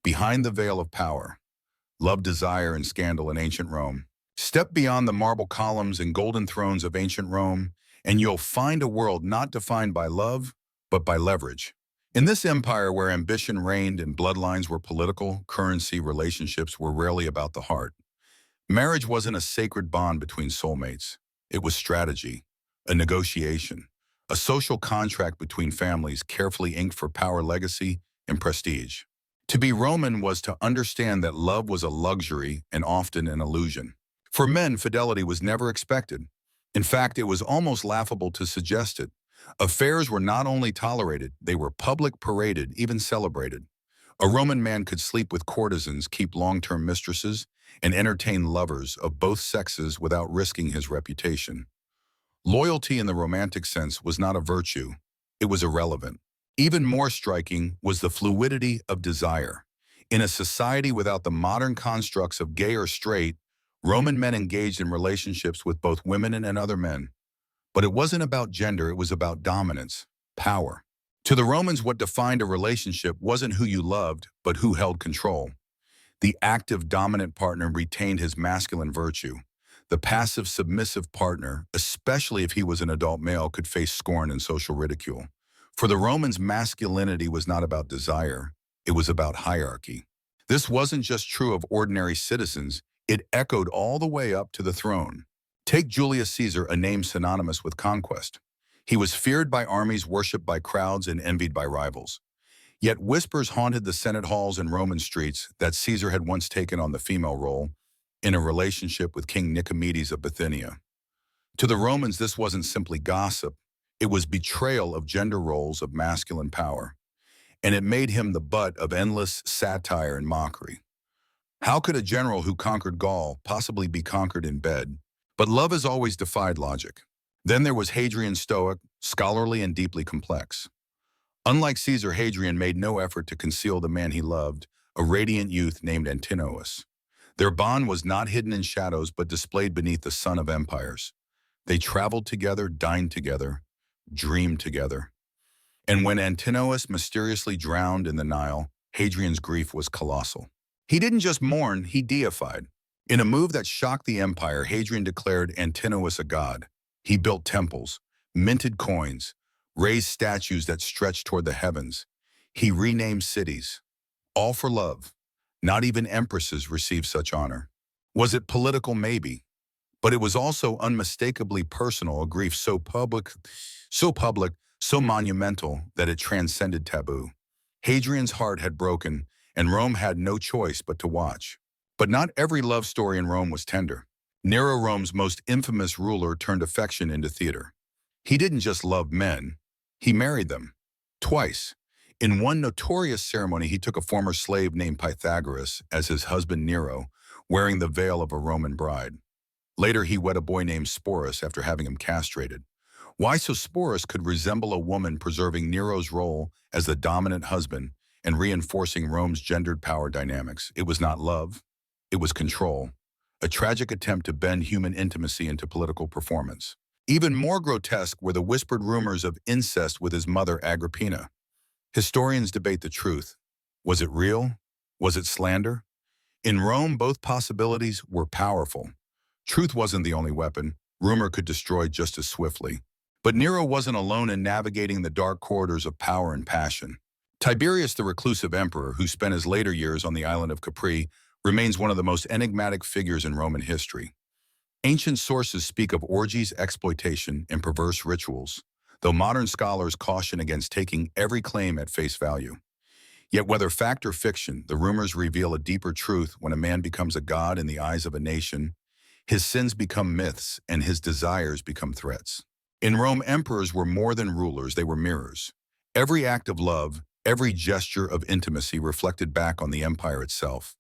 behind the veil of power, love, desire, and scandal in ancient Rome. Step beyond the marble columns and golden thrones of ancient Rome, and you'll find a world not defined by love, but by leverage. In this empire where ambition reigned and bloodlines were political, currency relationships were rarely about the heart. Marriage wasn't a sacred bond between soulmates. It was strategy, a negotiation, a social contract between families carefully inked for power, legacy, and prestige. To be Roman was to understand that love was a luxury and often an illusion. For men, fidelity was never expected. In fact, it was almost laughable to suggest it. Affairs were not only tolerated, they were public, paraded, even celebrated. A Roman man could sleep with courtesans, keep long-term mistresses, and entertain lovers of both sexes without risking his reputation. Loyalty in the romantic sense was not a virtue, it was irrelevant. Even more striking was the fluidity of desire. In a society without the modern constructs of gay or straight, Roman men engaged in relationships with both women and other men. But it wasn't about gender, it was about dominance, power. To the Romans, what defined a relationship wasn't who you loved, but who held control. The active, dominant partner retained his masculine virtue. The passive, submissive partner, especially if he was an adult male, could face scorn and social ridicule. For the Romans, masculinity was not about desire, it was about hierarchy. This wasn't just true of ordinary citizens, it echoed all the way up to the throne. Take Julius Caesar, a name synonymous with conquest. He was feared by armies, worshipped by crowds, and envied by rivals. Yet whispers haunted the Senate halls and Roman streets that Caesar had once taken on the female role in a relationship with King Nicomedes of Bithynia. To the Romans, this wasn't simply gossip. It was betrayal of gender roles of masculine power, and it made him the butt of endless satire and mockery. How could a general who conquered Gaul possibly be conquered in bed? But love has always defied logic. Then there was Hadrian, stoic, scholarly, and deeply complex. Unlike Caesar, Hadrian made no effort to conceal the man he loved, a radiant youth named Antinous. Their bond was not hidden in shadows, but displayed beneath the sun of empires. They traveled together, dined together, dreamed together. And when Antinous mysteriously drowned in the Nile, Hadrian's grief was colossal. He didn't just mourn, he deified. In a move that shocked the empire, Hadrian declared Antinous a god. He built temples, minted coins, raised statues that stretched toward the heavens. He renamed cities, all for love. Not even empresses received such honor. Was it political? Maybe. But it was also unmistakably personal, a grief so public, so monumental that it transcended taboo. Hadrian's heart had broken, and Rome had no choice but to watch. But not every love story in Rome was tender. Nero, Rome's most infamous ruler, turned affection into theater. He didn't just love men, he married them. Twice. In one notorious ceremony, he took a former slave named Pythagoras as his husband Nero, wearing the veil of a Roman bride. Later, he wed a boy named Sporus after having him castrated. Why? So Sporus could resemble a woman, preserving Nero's role as the dominant husband and reinforcing Rome's gendered power dynamics. It was not love, it was control. A tragic attempt to bend human intimacy into political performance. Even more grotesque were the whispered rumors of incest with his mother Agrippina. Historians debate the truth. Was it real? Was it slander? In Rome, both possibilities were powerful. Truth wasn't the only weapon. Rumor could destroy just as swiftly. But Nero wasn't alone in navigating the dark corridors of power and passion. Tiberius, the reclusive emperor, who spent his later years on the island of Capri, remains one of the most enigmatic figures in Roman history. Ancient sources speak of orgies, exploitation, and perverse rituals, though modern scholars caution against taking every claim at face value. Yet whether fact or fiction, the rumors reveal a deeper truth. When a man becomes a god in the eyes of a nation, his sins become myths and his desires become threats. In Rome, emperors were more than rulers, they were mirrors. Every act of love, every gesture of intimacy reflected back on the empire itself.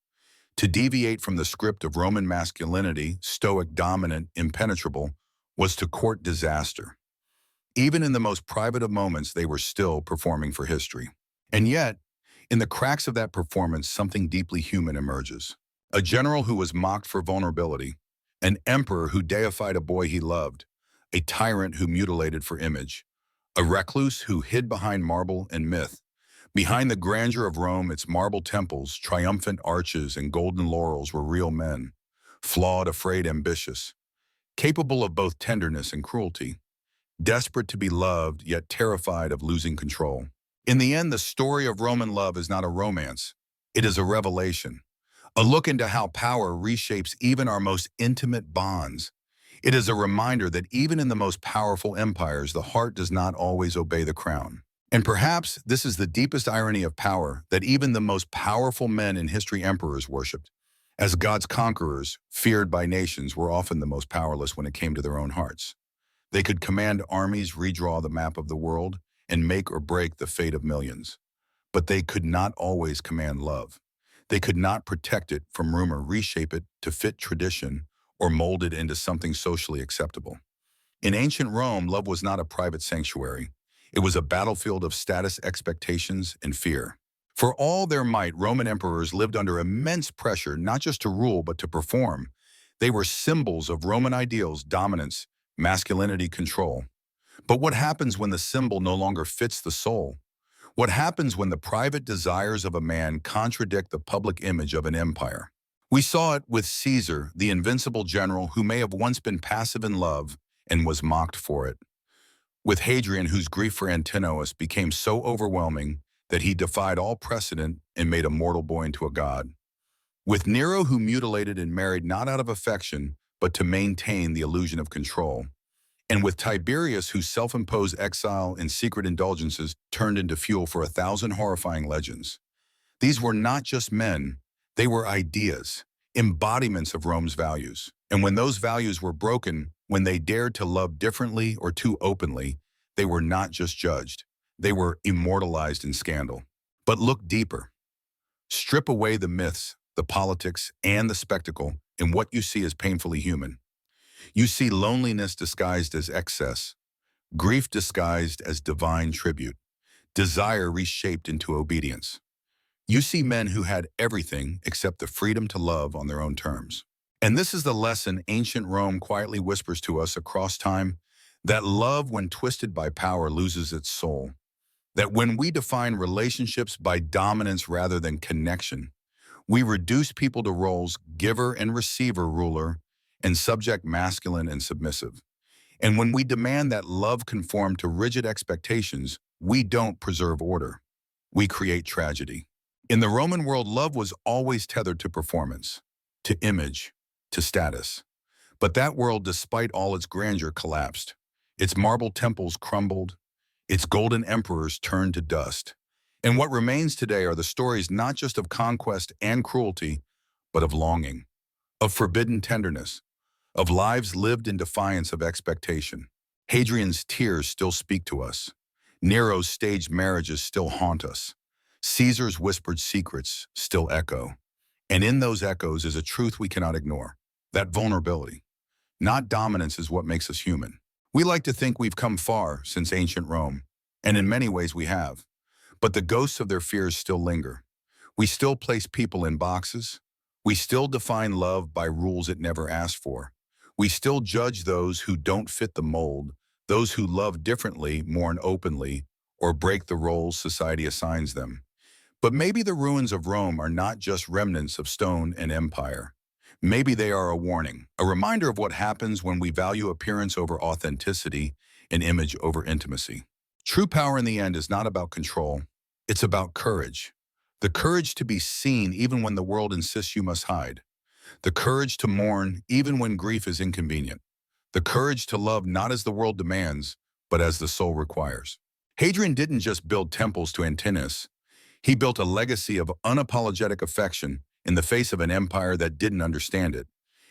To deviate from the script of Roman masculinity, stoic, dominant, impenetrable, was to court disaster. Even in the most private of moments, they were still performing for history. And yet, in the cracks of that performance, something deeply human emerges. A general who was mocked for vulnerability, an emperor who deified a boy he loved, a tyrant who mutilated for image, a recluse who hid behind marble and myth. Behind the grandeur of Rome, its marble temples, triumphant arches, and golden laurels were real men, flawed, afraid, ambitious, capable of both tenderness and cruelty, desperate to be loved, yet terrified of losing control. In the end, the story of Roman love is not a romance. It is a revelation, a look into how power reshapes even our most intimate bonds. It is a reminder that even in the most powerful empires, the heart does not always obey the crown. And perhaps this is the deepest irony of power, that even the most powerful men in history, emperors, worshipped as God's conquerors, feared by nations, were often the most powerless when it came to their own hearts. They could command armies, redraw the map of the world, and make or break the fate of millions. But they could not always command love. They could not protect it from rumor, reshape it to fit tradition, or mold it into something socially acceptable. In ancient Rome, love was not a private sanctuary. It was a battlefield of status, expectations, and fear. For all their might, Roman emperors lived under immense pressure, not just to rule, but to perform. They were symbols of Roman ideals, dominance, masculinity, control. But what happens when the symbol no longer fits the soul? What happens when the private desires of a man contradict the public image of an empire? We saw it with Caesar, the invincible general who may have once been passive in love and was mocked for it. With Hadrian, whose grief for Antinous became so overwhelming that he defied all precedent and made a mortal boy into a god. With Nero, who mutilated and married not out of affection, but to maintain the illusion of control. And with Tiberius, whose self-imposed exile and secret indulgences turned into fuel for 1,000 horrifying legends. These were not just men, they were ideas, embodiments of Rome's values. And when those values were broken, when they dared to love differently or too openly, they were not just judged, they were immortalized in scandal. But look deeper. Strip away the myths, the politics, and the spectacle, and what you see is painfully human. You see loneliness disguised as excess, grief disguised as divine tribute, desire reshaped into obedience. You see men who had everything except the freedom to love on their own terms. And this is the lesson ancient Rome quietly whispers to us across time, that love, when twisted by power, loses its soul. That when we define relationships by dominance rather than connection, we reduce people to roles, giver and receiver, ruler and subject, masculine and submissive. And when we demand that love conform to rigid expectations, we don't preserve order. We create tragedy. In the Roman world, love was always tethered to performance, to image, to status. But that world, despite all its grandeur, collapsed. Its marble temples crumbled, its golden emperors turned to dust. And what remains today are the stories not just of conquest and cruelty, but of longing, of forbidden tenderness, of lives lived in defiance of expectation. Hadrian's tears still speak to us. Nero's staged marriages still haunt us. Caesar's whispered secrets still echo. And in those echoes is a truth we cannot ignore. That vulnerability, not dominance, is what makes us human. We like to think we've come far since ancient Rome, and in many ways we have. But the ghosts of their fears still linger. We still place people in boxes. We still define love by rules it never asked for. We still judge those who don't fit the mold, those who love differently, mourn openly, or break the roles society assigns them. But maybe the ruins of Rome are not just remnants of stone and empire. Maybe they are a warning, a reminder of what happens when we value appearance over authenticity and image over intimacy. True power in the end is not about control. It's about courage. The courage to be seen even when the world insists you must hide. The courage to mourn even when grief is inconvenient. The courage to love not as the world demands, but as the soul requires. Hadrian didn't just build temples to Antinous. He built a legacy of unapologetic affection in the face of an empire that didn't understand it.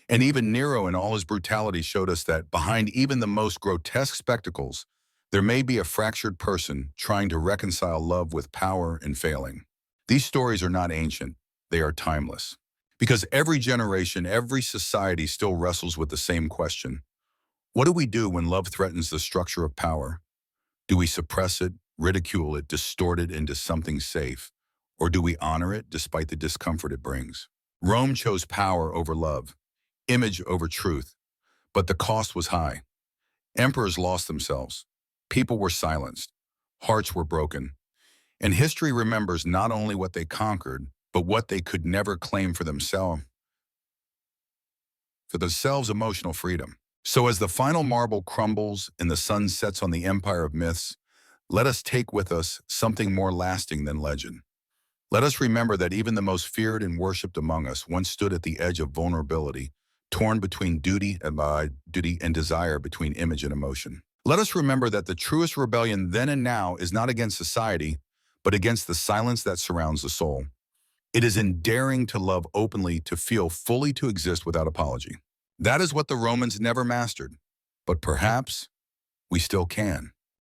And even Nero in all his brutality showed us that behind even the most grotesque spectacles, there may be a fractured person trying to reconcile love with power and failing. These stories are not ancient, they are timeless. Because every generation, every society still wrestles with the same question. What do we do when love threatens the structure of power? Do we suppress it, ridicule it, distort it into something safe? Or do we honor it despite the discomfort it brings? Rome chose power over love, image over truth, but the cost was high. Emperors lost themselves. People were silenced. Hearts were broken. And history remembers not only what they conquered, but what they could never claim for themselves emotional freedom. So as the final marble crumbles and the sun sets on the empire of myths, let us take with us something more lasting than legend. Let us remember that even the most feared and worshipped among us once stood at the edge of vulnerability, torn between duty and desire, between image and emotion. Let us remember that the truest rebellion then and now is not against society, but against the silence that surrounds the soul. It is in daring to love openly, to feel fully, to exist without apology. That is what the Romans never mastered, but perhaps we still can.